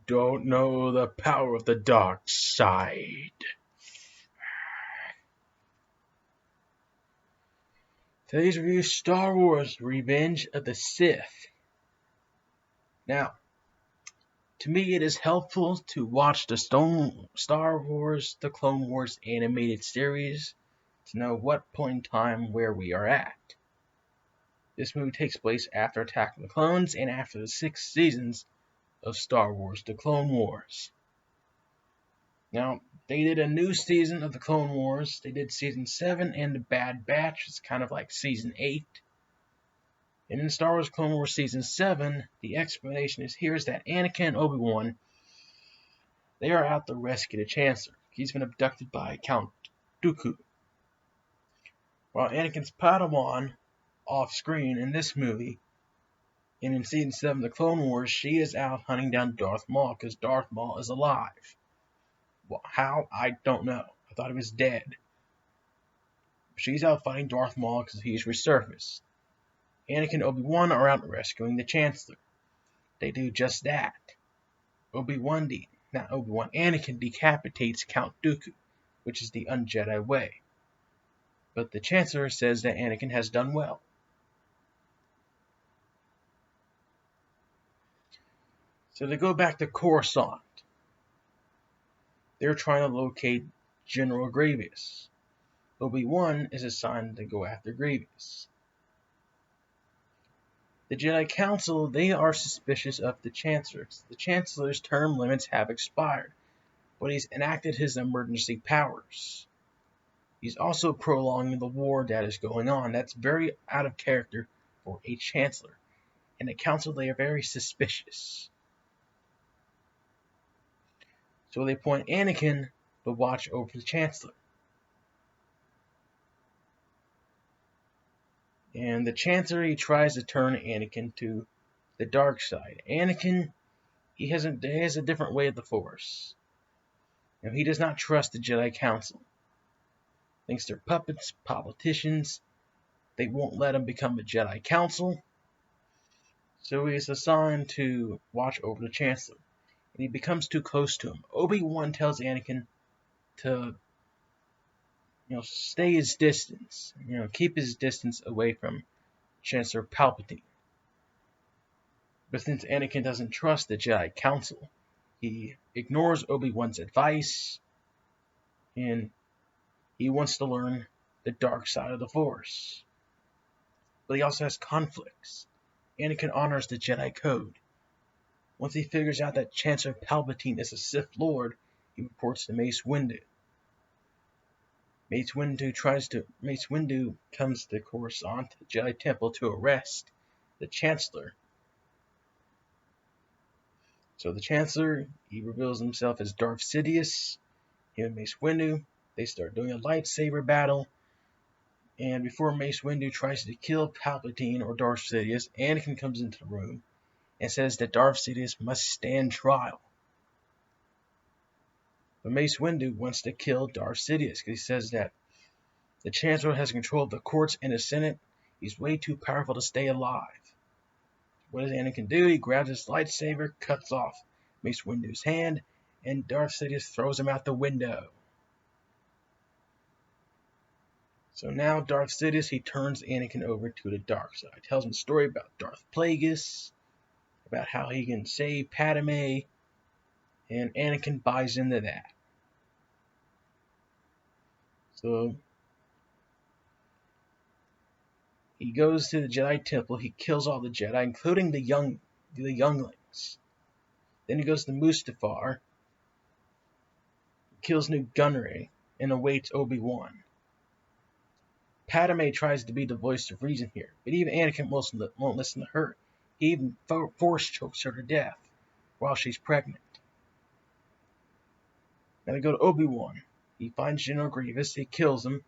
don't know the power of the dark side. Today's review is Star Wars Revenge of the Sith. Now, to me it is helpful to watch the Star Wars The Clone Wars animated series to know what point in time where we are at. This movie takes place after Attack of the Clones and after the 6 seasons of Star Wars The Clone Wars. Now, they did a new season of The Clone Wars. They did Season 7 and The Bad Batch. It's kind of like Season 8. And in Star Wars Clone Wars Season 7, the explanation is here is that Anakin and Obi-Wan, they are out to rescue the Chancellor. He's been abducted by Count Dooku. While Anakin's Padawan, off-screen in this movie, and in Season 7 of The Clone Wars, she is out hunting down Darth Maul because Darth Maul is alive. Well, how? I don't know. I thought he was dead. She's out fighting Darth Maul because he's resurfaced. Anakin and Obi-Wan are out rescuing the Chancellor. They do just that. Anakin decapitates Count Dooku, which is the un-Jedi way. But the Chancellor says that Anakin has done well. So they go back to Coruscant. They're trying to locate General Grievous. Obi-Wan is assigned to go after Grievous. The Jedi Council, they are suspicious of the Chancellor. The Chancellor's term limits have expired, but he's enacted his emergency powers. He's also prolonging the war that is going on. That's very out of character for a Chancellor. And the Council, they are very suspicious. So they appoint Anakin to watch over the Chancellor. And the Chancellor, he tries to turn Anakin to the dark side. Anakin, he has a different way of the Force. Now, he does not trust the Jedi Council. Thinks they're puppets, politicians. They won't let him become a Jedi Council. So he is assigned to watch over the Chancellor. And he becomes too close to him. Obi-Wan tells Anakin to stay his distance. Keep his distance away from Chancellor Palpatine. But since Anakin doesn't trust the Jedi Council, he ignores Obi-Wan's advice, and he wants to learn the dark side of the Force. But he also has conflicts. Anakin honors the Jedi Code. Once he figures out that Chancellor Palpatine is a Sith Lord, he reports to Mace Windu. Mace Windu comes to Coruscant, the Jedi Temple, to arrest the Chancellor. So the Chancellor, he reveals himself as Darth Sidious. Him and Mace Windu, they start doing a lightsaber battle. And before Mace Windu tries to kill Palpatine or Darth Sidious, Anakin comes into the room and says that Darth Sidious must stand trial. But Mace Windu wants to kill Darth Sidious because he says that the Chancellor has control of the courts and the Senate. He's way too powerful to stay alive. What does Anakin do? He grabs his lightsaber, cuts off Mace Windu's hand, and Darth Sidious throws him out the window. So now Darth Sidious, he turns Anakin over to the dark side. Tells him a story about Darth Plagueis, about how he can save Padme, and Anakin buys into that. So he goes to the Jedi Temple. He kills all the Jedi, including the younglings. Then he goes to Mustafar, kills Newt Gunray, and awaits Obi-Wan. Padme tries to be the voice of reason here, but even Anakin won't listen to her. He even force chokes her to death while she's pregnant. Now we go to Obi-Wan. He finds General Grievous, he kills him,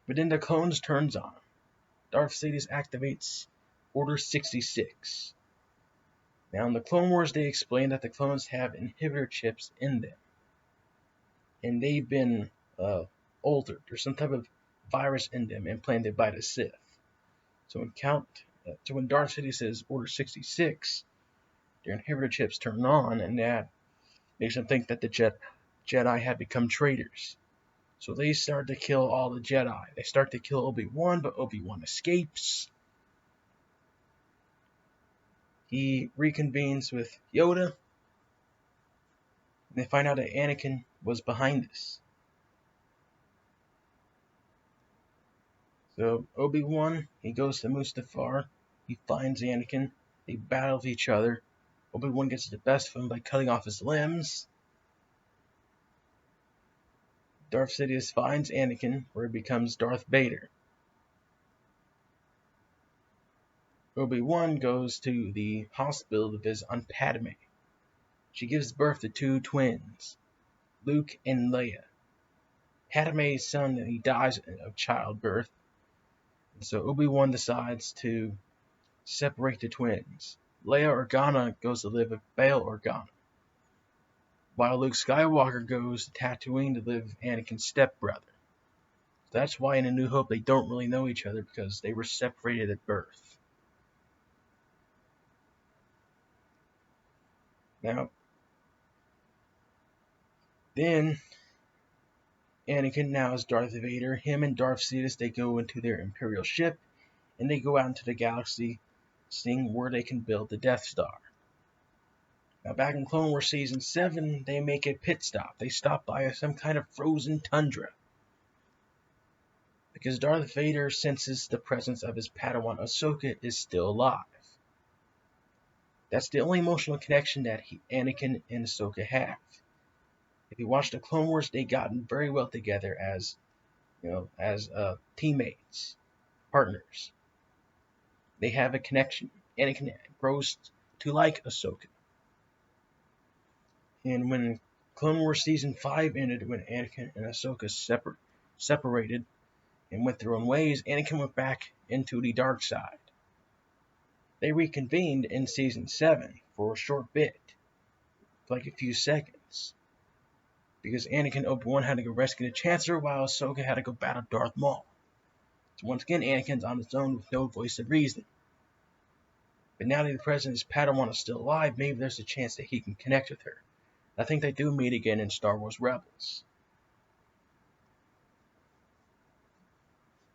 but then the clones turns on. Darth Sidious activates Order 66. Now in the Clone Wars, they explain that the clones have inhibitor chips in them, and they've been altered. There's some type of virus in them implanted by the Sith. So when Darth Sidious says Order 66, their inhibitor chips turn on, and that makes them think that the Jedi have become traitors. So they start to kill all the Jedi. They start to kill Obi-Wan, but Obi-Wan escapes. He reconvenes with Yoda, and they find out that Anakin was behind this. So Obi-Wan, he goes to Mustafar, he finds Anakin, they battle with each other. Obi-Wan gets the best of him by cutting off his limbs. Darth Sidious finds Anakin, where he becomes Darth Vader. Obi-Wan goes to the hospital to visit on Padme. She gives birth to two twins, Luke and Leia. Padme's son, he dies of childbirth, and so Obi-Wan decides to separate the twins. Leia Organa goes to live with Bail Organa, while Luke Skywalker goes to Tatooine to live with Anakin's stepbrother. That's why in A New Hope they don't really know each other, because they were separated at birth. Now, then Anakin now is Darth Vader. Him and Darth Sidious, they go into their Imperial ship, and they go out into the galaxy, seeing where they can build the Death Star. Now, back in Clone Wars Season 7, they make a pit stop. They stop by some kind of frozen tundra, because Darth Vader senses the presence of his Padawan Ahsoka is still alive. That's the only emotional connection that Anakin and Ahsoka have. If you watch the Clone Wars, they gotten very well together as, teammates, partners. They have a connection. Anakin grows to like Ahsoka. And when Clone Wars Season 5 ended, when Anakin and Ahsoka separated and went their own ways, Anakin went back into the dark side. They reconvened in Season 7 for a short bit, like a few seconds, because Anakin and Obi-Wan had to go rescue the Chancellor, while Ahsoka had to go battle Darth Maul. So once again, Anakin's on his own with no voice of reason. But now that the President's Padawan is still alive, maybe there's a chance that he can connect with her. I think they do meet again in Star Wars Rebels.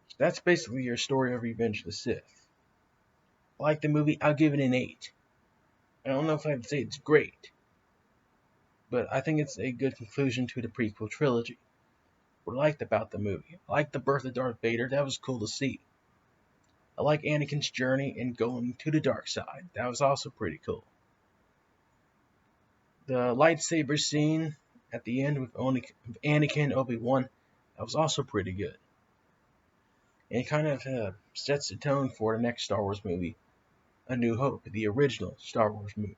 So that's basically your story of Revenge of the Sith. I like the movie. I'll give it an 8. I don't know if I would say it's great, but I think it's a good conclusion to the prequel trilogy. What I liked about the movie: I liked the birth of Darth Vader. That was cool to see. I like Anakin's journey in going to the dark side. That was also pretty cool. The lightsaber scene at the end with Anakin and Obi-Wan, that was also pretty good. And it kind of sets the tone for the next Star Wars movie, A New Hope, the original Star Wars movie.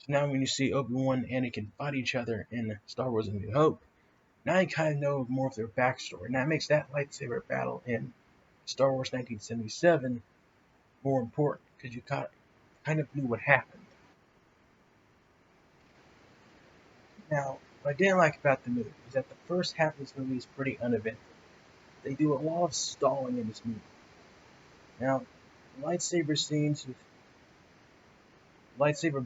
So now when you see Obi-Wan and Anakin fight each other in Star Wars A New Hope, now you kind of know more of their backstory. And that makes that lightsaber battle in Star Wars 1977 more important, because you kind of knew what happened. Now, what I didn't like about the movie is that the first half of this movie is pretty uneventful. They do a lot of stalling in this movie. Now, lightsaber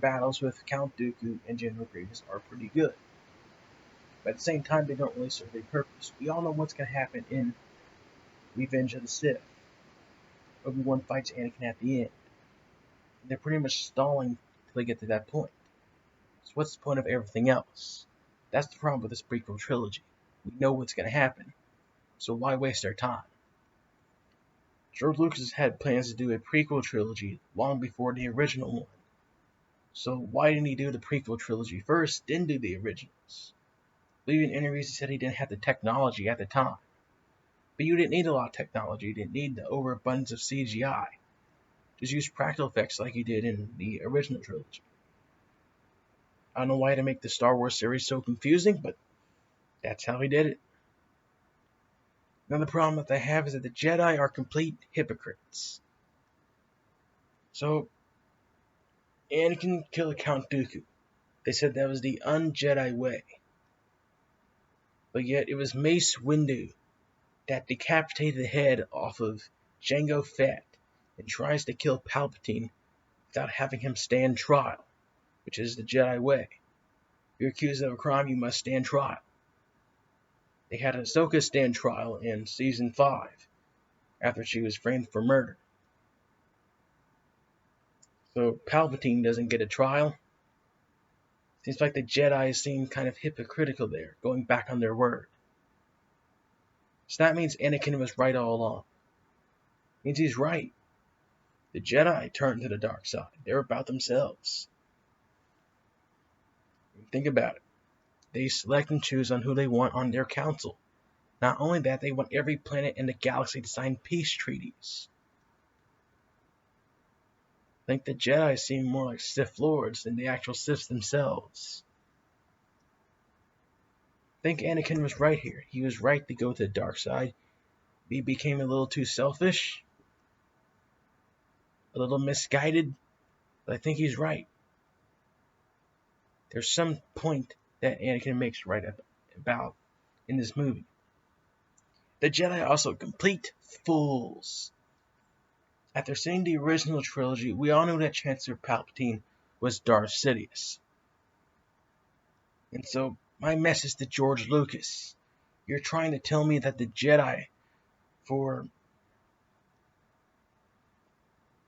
battles with Count Dooku and General Grievous are pretty good. But at the same time, they don't really serve a purpose. We all know what's going to happen in Revenge of the Sith. Obi-Wan fights Anakin at the end. And they're pretty much stalling till they get to that point. So what's the point of everything else? That's the problem with this prequel trilogy. We know what's going to happen, so why waste our time? George Lucas had plans to do a prequel trilogy long before the original one. So why didn't he do the prequel trilogy first, then do the originals? Even in interviews, he said he didn't have the technology at the time. But you didn't need a lot of technology. You didn't need the overabundance of CGI. Just use practical effects like he did in the original trilogy. I don't know why to make the Star Wars series so confusing, but that's how he did it. Another problem that they have is that the Jedi are complete hypocrites. So, Anakin killed Count Dooku. They said that was the un-Jedi way. But yet it was Mace Windu that decapitated the head off of Jango Fett and tries to kill Palpatine without having him stand trial, which is the Jedi way. If you're accused of a crime, you must stand trial. They had Ahsoka stand trial in Season 5 after she was framed for murder. So Palpatine doesn't get a trial. Seems like the Jedi seem kind of hypocritical there, going back on their word. So that means Anakin was right all along. It means he's right. The Jedi turned to the dark side. They're about themselves. Think about it. They select and choose on who they want on their council. Not only that, they want every planet in the galaxy to sign peace treaties. I think the Jedi seem more like Sith Lords than the actual Siths themselves. I think Anakin was right here. He was right to go to the dark side. He became a little too selfish, a little misguided, but I think he's right. There's some point that Anakin makes right about in this movie. The Jedi are also complete fools. After seeing the original trilogy, we all knew that Chancellor Palpatine was Darth Sidious. And so, my message to George Lucas, you're trying to tell me that the Jedi, for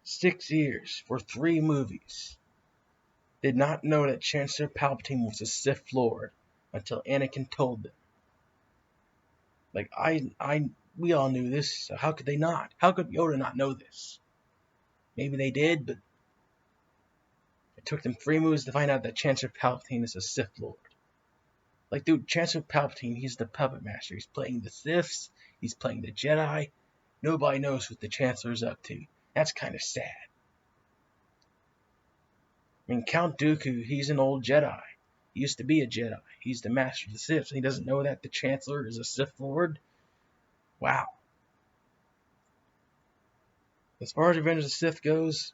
6 years, for 3 movies, did not know that Chancellor Palpatine was a Sith Lord until Anakin told them. Like, we all knew this, so how could they not? How could Yoda not know this? Maybe they did, but it took them 3 movies to find out that Chancellor Palpatine is a Sith Lord. Like, dude, Chancellor Palpatine, he's the puppet master. He's playing the Siths, he's playing the Jedi. Nobody knows what the Chancellor's up to. That's kind of sad. I mean, Count Dooku, he's an old Jedi. He used to be a Jedi. He's the master of the Sith, and he doesn't know that the Chancellor is a Sith Lord? Wow. As far as Revenge of the Sith goes,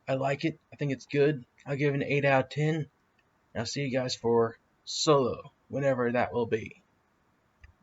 I like it. I think it's good. I'll give it an 8 out of 10. I'll see you guys for Solo, whenever that will be.